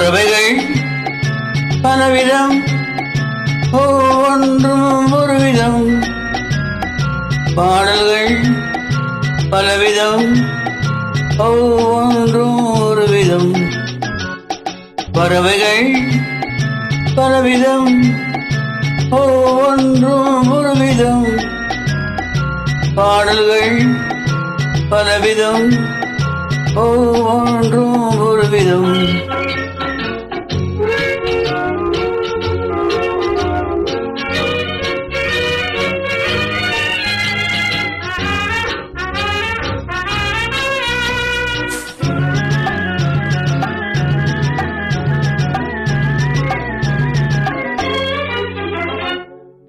பறவைகள் பலவிதம், ஒவ்வொன்றும் ஒரு விதம். பாடல்கள் பலவிதம், ஒவ்வொன்றும் ஒரு விதம். பறவைகள் பலவிதம், ஒவ்வொன்றும் ஒரு விதம். பாடல்கள் பலவிதம், ஒவ்வொன்றும் ஒரு விதம்.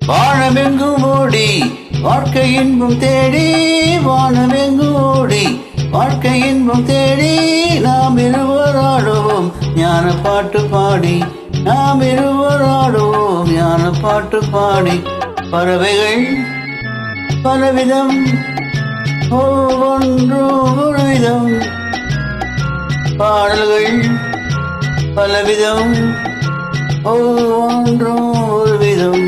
வானமெங்கும் ஓடி வாழ்க்கை இன்பம் தேடி, வானமெங்கும் ஓடி வாழ்க்கை இன்பம் தேடி, நாம் இருவர் ஆடுவோம் ஞான பாட்டு பாடி, நாம் இருவர் ஆடுவோம் ஞான பாட்டு பாடி. பறவைகள் பலவிதம், ஒவ்வொன்றும் ஒரு விதம். பாடல்கள் பலவிதம், ஒவ்வொன்றும் ஒரு விதம்.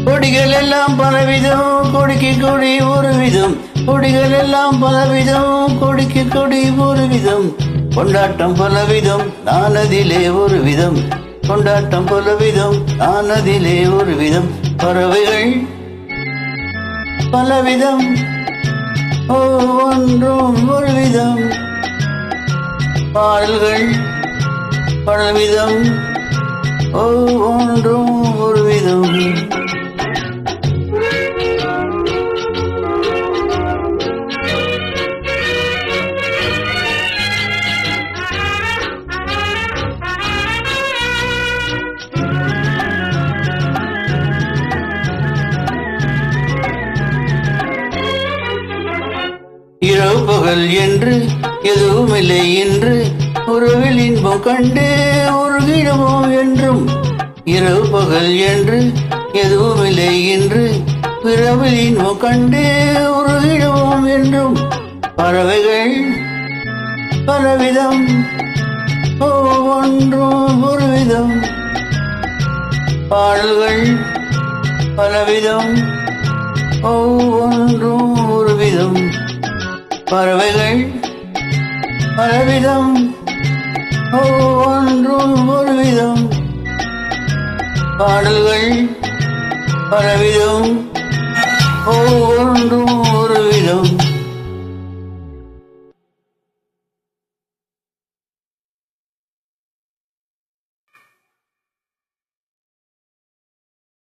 கொடிகள் எல்லாம் பலவிதம், கொடிக்கு கொடி ஒரு விதம். கொடிகள் எல்லாம் பலவிதம், கொடிக்கு கொடி ஒரு விதம். கொண்டாட்டம் பலவிதம், நானதிலே ஒரு விதம். கொண்டாட்டம் பலவிதம், நானதிலே ஒரு விதம். பறவைகள் பலவிதம், ஒவ்வொன்றும் ஒரு விதம். பாடல்கள் பலவிதம், ஒவ்வொன்றும் ஒரு விதம். இரவு பகல் என்று எதுவுமில்லை என்று, உறவில் இன்பம் கண்டு உருகிடுவோம் என்றும். இரவு பகல் என்று எதுவுமில்லை என்று, உறவில் இன்பம் கண்டு உருகிடுவோம் என்றும். பறவைகள் பலவிதம், ஒவ்வொன்றும் ஒரு விதம். பாடல்கள் பலவிதம், ஒவ்வொன்றும் ஒரு விதம். பறவைகள் பலவிதம், ஒவ்வொன்றும் ஒரு விதம். பாடல்கள் பலவிதம்,